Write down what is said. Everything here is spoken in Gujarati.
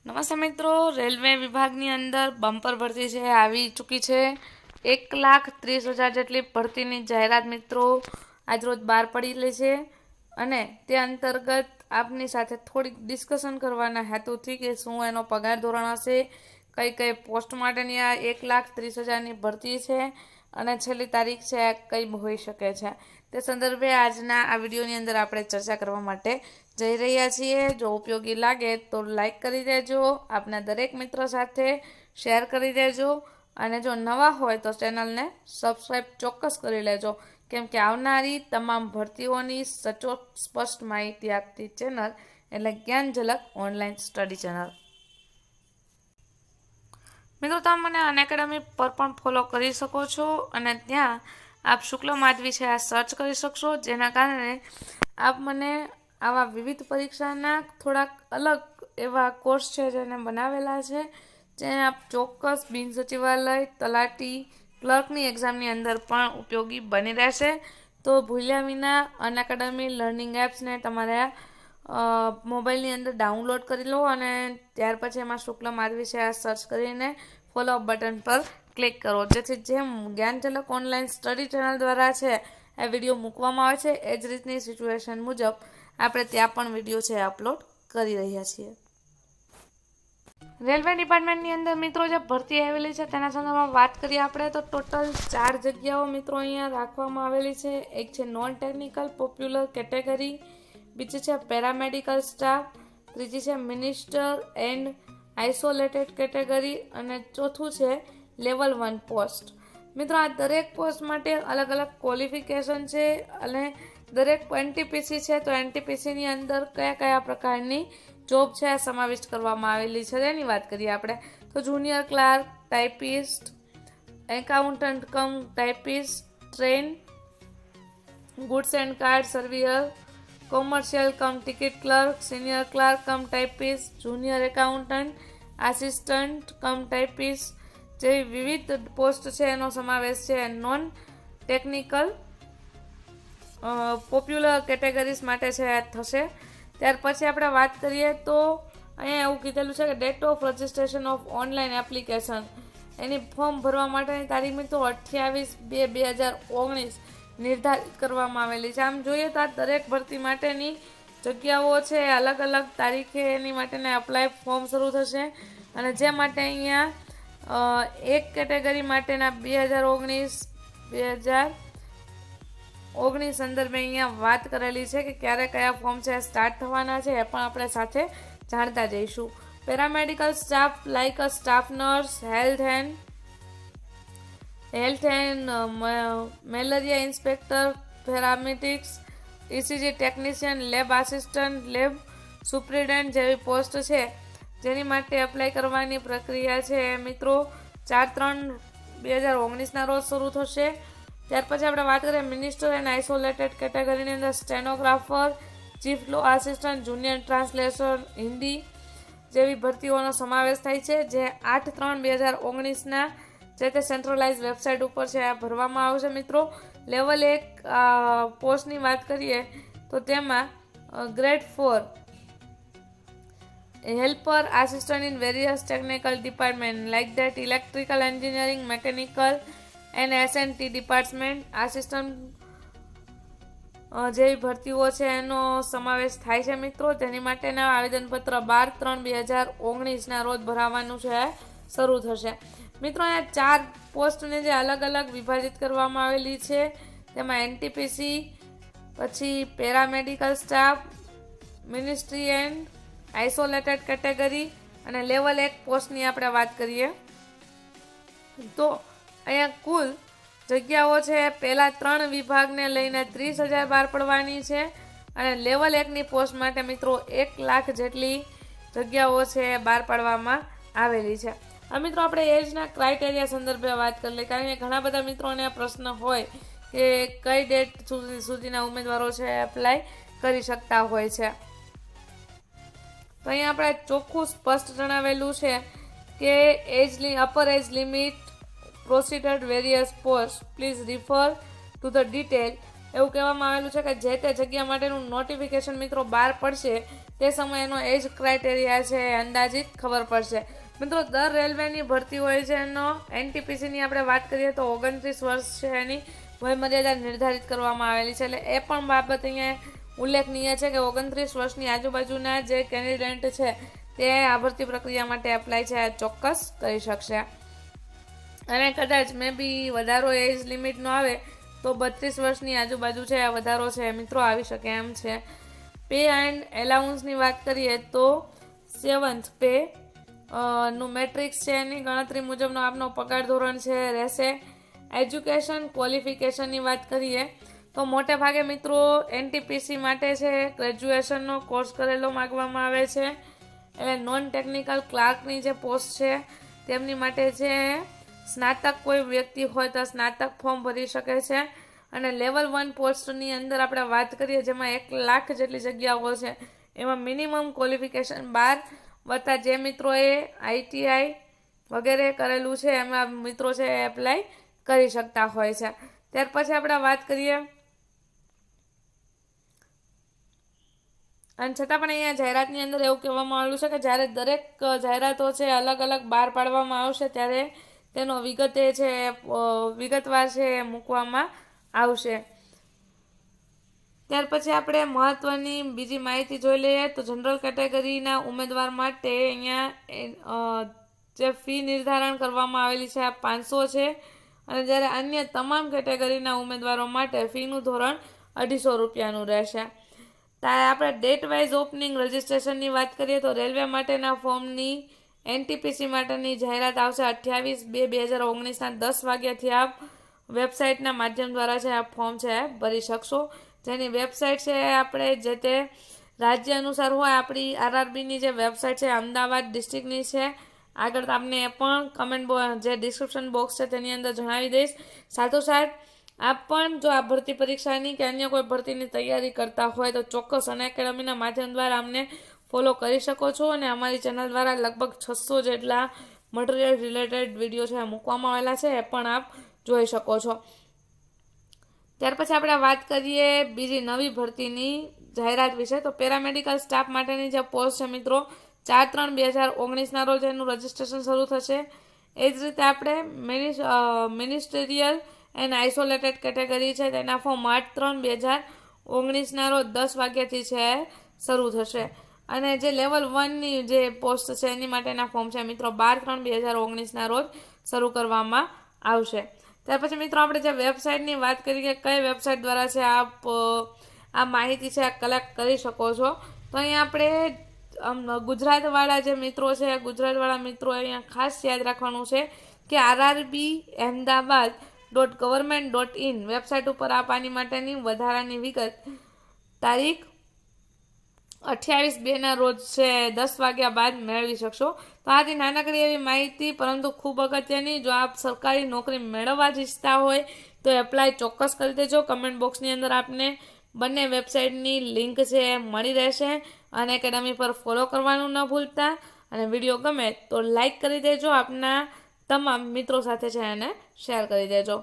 નમસ્તે મિત્રો, રેલવે વિભાગની અંદર બમ્પર ભરતી છે આવી ચૂકી છે। 1,30,000 જેટલી ભરતીની જાહેરાત મિત્રો આજરોજ બહાર પડેલી છે અને તે અંતર્ગત આપની સાથે થોડીક ડિસ્કશન કરવાના હેતુથી કે શું એનો પગાર ધોરણ હશે, કઈ કઈ પોસ્ટ માટેની આ 1,30,000ની ભરતી છે અને છેલ્લી તારીખ છે કઈ હોઈ શકે છે તે સંદર્ભે આજના આ વિડીયોની અંદર આપણે ચર્ચા કરવા માટે જઈ રહ્યા છીએ। જો ઉપયોગી લાગે તો લાઈક કરી દેજો, આપના દરેક મિત્ર સાથે શેર કરી દેજો અને જો નવા હોય તો ચેનલને સબસ્ક્રાઈબ ચોક્કસ કરી લેજો, કેમ કે આવનારી તમામ ભરતીઓની સચોટ સ્પષ્ટ માહિતી આપતી ચેનલ એટલે જ્ઞાન ઝલક ઓનલાઈન સ્ટડી ચેનલ। મિત્રો તમે મને અનએકેડમી પર પણ ફોલો કરી શકો છો અને ત્યાં આપ શુક્લ માધવી છે આ સર્ચ કરી શકશો, જેના કારણે આપ મને આવા વિવિધ પરીક્ષાના થોડાક અલગ એવા કોર્સ છે જેને બનાવેલા છે, જે આપ ચોક્કસ બિન સચિવાલય, તલાટી, ક્લર્કની એક્ઝામની અંદર પણ ઉપયોગી બની રહેશે। તો ભૂલ્યા વિના અનએકેડમી લર્નિંગ એપ્સને તમારા મોબાઈલની અંદર ડાઉનલોડ કરી લો અને ત્યાર પછી એમાં શુક્લ માધવી છે આ સર્ચ કરીને ફોલો બટન પર ક્લિક કરો, જેથી જેમ જ્ઞાન ઝલક ઓનલાઈન સ્ટડી ચેનલ દ્વારા છે આ વિડીયો મૂકવામાં આવે છે એ જ રીતની સિચ્યુએશન મુજબ આપણે ત્યાં પણ વિડીયો છે અપલોડ કરી રહ્યા છીએ। રેલવે ડિપાર્ટમેન્ટની અંદર મિત્રો જે ભરતી આવેલી છે તેના સંદર્ભમાં વાત કરીએ આપણે તો ટોટલ 4 જગ્યાઓ મિત્રો અહીંયા રાખવામાં આવેલી છે। એક છે નોન ટેકનિકલ પોપ્યુલર કેટેગરી, બીજી છે પેરામેડિકલ સ્ટાફ, ત્રીજી છે મિનિસ્ટર એન્ડ આઇસોલેટેડ કેટેગરી અને ચોથું છે લેવલ 1 પોસ્ટ। મિત્રો આ દરેક પોસ્ટ માટે અલગ અલગ ક્વોલિફિકેશન છે અને દરેક એનટીપીસી છે તો એનટીપીસીની અંદર કયા કયા પ્રકારની જોબ છે સમાવિષ્ટ કરવામાં આવેલી છે તેની વાત કરીએ આપણે તો junior clerk, typist, accountant cum typist, train, goods and card સર્વિયર, commercial cum ticket clerk, senior clerk cum typist, junior accountant, assistant cum typist જેવી વિવિધ પોસ્ટ છે એનો સમાવેશ છે નોન ટેકનિકલ પોપ્યુલર કેટેગરીઝ માટે છે થશે। ત્યાર પછી આપણે વાત કરીએ તો અહીંયા એવું કીધેલું છે કે date of registration of online application, any form ભરવા માટેની તારીખ મિત્રો 28/2/2019 નિર્ધારિત કરવામાં આવેલી છે। આમ જોઈએ તો આ દરેક ભરતી માટેની જગ્યાઓ છે અલગ અલગ તારીખે એની માટેના એપ્લાય ફોર્મ શરૂ થશે અને જે માટે અહીંયા એક કેટેગરી માટેના 2019 સંદર્ભે અહીંયા વાત કરેલી છે કે ક્યારે કયા ફોર્મ છે સ્ટાર્ટ થવાના છે એ પણ આપણે સાથે જાણતા જઈશું। Paramedical staff like a staff nurse, health and malaria inspector, paramedics, ECG technician, lab assistant, lab superintendent જેવી પોસ્ટ છે જેની માટે એપ્લાય કરવાની પ્રક્રિયા છે મિત્રો 4/3/2019 રોજ શરૂ થશે। ત્યાર પછી આપણે વાત કરીએ મિનિસ્ટર એન્ડ આઇસોલેટેડ કેટેગરીની અંદર સ્ટેનોગ્રાફર, ચીફ લો આસિસ્ટન્ટ, જુનિયર ટ્રાન્સલેટર હિન્દી જેવી ભરતીઓનો સમાવેશ થાય છે, જે 8/3/2019 જે તે સેન્ટ્રલાઇઝ વેબસાઇટ ઉપર છે આ ભરવામાં આવશે મિત્રો। લેવલ 1 પોસ્ટની વાત કરીએ તો તેમાં grade 4 helper assistant in various technical department like that electrical engineering, mechanical and SNT department assistant જેવી ભરતીઓ છે એનો સમાવેશ થાય છે મિત્રો। તેની માટેના આવેદનપત્ર 12/3/2019 રોજ ભરાવાનું છે શરૂ થશે મિત્રો। અહીંયા 4 પોસ્ટને જે અલગ અલગ વિભાજિત કરવામાં આવેલી છે તેમાં એનટીપીસી, પછી paramedical staff, ministry and isolated category અને લેવલ 1 પોસ્ટની આપણે વાત કરીએ તો અહીંયા કુલ જગ્યાઓ છે પહેલા 3 વિભાગને લઈને 30,000 બહાર પડવાની છે અને લેવલ 1ની પોસ્ટ માટે મિત્રો 1 લાખ જેટલી જગ્યાઓ છે બહાર પાડવામાં આવેલી છે। આ મિત્રો આપણે એજના ક્રાઇટેરિયા સંદર્ભે વાત કરી લઈએ, કારણ કે ઘણા બધા મિત્રોને આ પ્રશ્ન હોય કે કઈ ડેટ સુધીના ઉમેદવારો છે એપ્લાય કરી શકતા હોય છે, તો અહીંયા આપણે ચોખ્ખું સ્પષ્ટ જણાવેલું છે કે upper age limit proceeded various post please refer to the detail એવું કહેવામાં આવેલું છે કે જે તે જગ્યા માટેનું નોટિફિકેશન મિત્રો બહાર પડશે તે સમયે એનો એજ ક્રાઇટેરિયા છે એ અંદાજિત ખબર પડશે. મિત્રો દર રેલવેની ભરતી હોય છે એનો એનટીપીસીની આપણે વાત કરીએ તો 29 વર્ષ છે એની વયમર્યાદા નિર્ધારિત કરવામાં આવેલી છે. એટલે એ પણ બાબત અહીંયા ઉલ્લેખનીય છે કે 29 વર્ષની આજુબાજુના જે કેન્ડિડેટ છે તે આ ભરતી પ્રક્રિયા માટે એપ્લાય છે ચોક્કસ કરી શકશે. અને કદાચ મે બી વધારો એજ લિમિટનો આવે તો 32 વર્ષની આજુબાજુ છે આ વધારો છે મિત્રો આવી શકે એમ છે. પે એન્ડ એલાઉન્સની વાત કરીએ તો 7th પે નું મેટ્રિક્સ છે એની ગણતરી મુજબનો આપનો પગાર ધોરણ છે રહેશે. એજ્યુકેશન ક્વોલિફિકેશનની વાત કરીએ તો મોટે ભાગે મિત્રો એનટીપીસી માટે છે ગ્રેજ્યુએશનનો કોર્સ કરેલો માગવામાં આવે છે. એટલે નોન ટેકનિકલ ક્લાર્કની જે પોસ્ટ છે તેમની માટે છે સ્નાતક કોઈ વ્યક્તિ હોય તો સ્નાતક ફોર્મ ભરી શકે છે. અને લેવલ 1 પોસ્ટની અંદર આપણે વાત કરીએ જેમાં 1 લાખ જેટલી જગ્યાઓ છે એમાં મિનિમમ ક્વોલિફિકેશન 12 વત્તા જે મિત્રોએ આઈટીઆઈ વગેરે કરેલું છે એમાં મિત્રો છે એપ્લાય કરી શકતા હોય છે. ત્યાર પછી આપણે વાત કરીએ અને છતાં પણ અહીંયા જાહેરાતની અંદર એવું કહેવામાં આવેલું છે કે જ્યારે દરેક જાહેરાતો છે અલગ અલગ બહાર પાડવામાં આવશે ત્યારે તેનો વિગતવાર છે મૂકવામાં આવશે. ત્યાર પછી આપણે મહત્વની બીજી માહિતી જોઈ લઈએ તો જનરલ કેટેગરીના ઉમેદવાર માટે અહીંયા જે ફી નિર્ધારણ કરવામાં આવેલી છે આ 500 છે. અને જ્યારે અન્ય તમામ કેટેગરીના ઉમેદવારો માટે ફીનું ધોરણ 250 રૂપિયાનું રહેશે. આપણે ડેટ વાઇઝ ઓપનિંગ રજિસ્ટ્રેશનની વાત કરીએ તો રેલવે માટેના ફોર્મની એનટીપીસી માટેની જાહેરાત આવશે 28/2/2019ના 10 વાગ્યાથી આપ વેબસાઇટના માધ્યમ દ્વારા છે આ ફોર્મ છે ભરી શકશો. જેની વેબસાઇટ છે આપણે જે તે રાજ્ય અનુસાર હોય આપણી આરઆરબીની જે વેબસાઇટ છે અમદાવાદ ડિસ્ટ્રિક્ટની છે. આગળ તમને એ પણ જે ડિસ્ક્રિપ્શન બોક્સ છે તેની અંદર જણાવી દઈશ. સાથોસાથ આપ પણ જો આ ભરતી પરીક્ષાની કે અન્ય કોઈ ભરતીની તૈયારી કરતા હોય તો ચોક્કસ અનએકેડમીના માધ્યમ દ્વારા અમને ફોલો કરી શકો છો. અને અમારી ચેનલ દ્વારા લગભગ 600 જેટલા મટીરિયલ રિલેટેડ વિડીયો છે મૂકવામાં આવેલા છે એ પણ આપ જોઈ શકો છો. ત્યાર પછી આપણે વાત કરીએ બીજી નવી ભરતીની જાહેરાત વિશે તો પેરામેડિકલ સ્ટાફ માટેની જે પોસ્ટ છે મિત્રો 4/3/2019ના રોજ એનું રજિસ્ટ્રેશન શરૂ થશે. એ જ રીતે આપણે મિનિસ્ટરિયલ એન્ડ આઇસોલેટેડ કેટેગરી છે તેના ફોર્મ 8/3/2019ના રોજ 10 વાગ્યાથી છે શરૂ થશે. અને જે લેવલ 1ની જે પોસ્ટ છે એની માટેના ફોર્મ છે મિત્રો 12/3/2019ના રોજ શરૂ કરવામાં આવશે. ત્યાર પછી મિત્રો આપણે જે વેબસાઇટની વાત કરી કે કઈ વેબસાઇટ દ્વારા છે આપ આ માહિતી છે કલેક્ટ કરી શકો છો તો અહીંયા આપણે ગુજરાતવાળા જે મિત્રો છે ગુજરાતવાળા મિત્રો અહીંયા ખાસ યાદ રાખવાનું છે કે rrbahmedabad.government.in વેબસાઇટ ઉપર આપ આની માટેની વધારાની વિગત તારીખ 28/2ના રોજ છે 10 વાગ્યા બાદ મેળવી શકશો. તો આથી નાનકડી એવી માહિતી પરંતુ ખૂબ અગત્યની. જો આપ સરકારી નોકરી મેળવવા જ ઈચ્છતા હોય તો એપ્લાય ચોક્કસ કરી દેજો. કમેન્ટ બોક્સની અંદર આપને બંને વેબસાઇટની લિંક છે મળી રહેશે. અને એકેડમી પર ફોલો કરવાનું ન ભૂલતા. અને વિડીયો ગમે તો લાઈક કરી દેજો. આપના તમામ મિત્રો સાથે છે એને શેર કરી દેજો.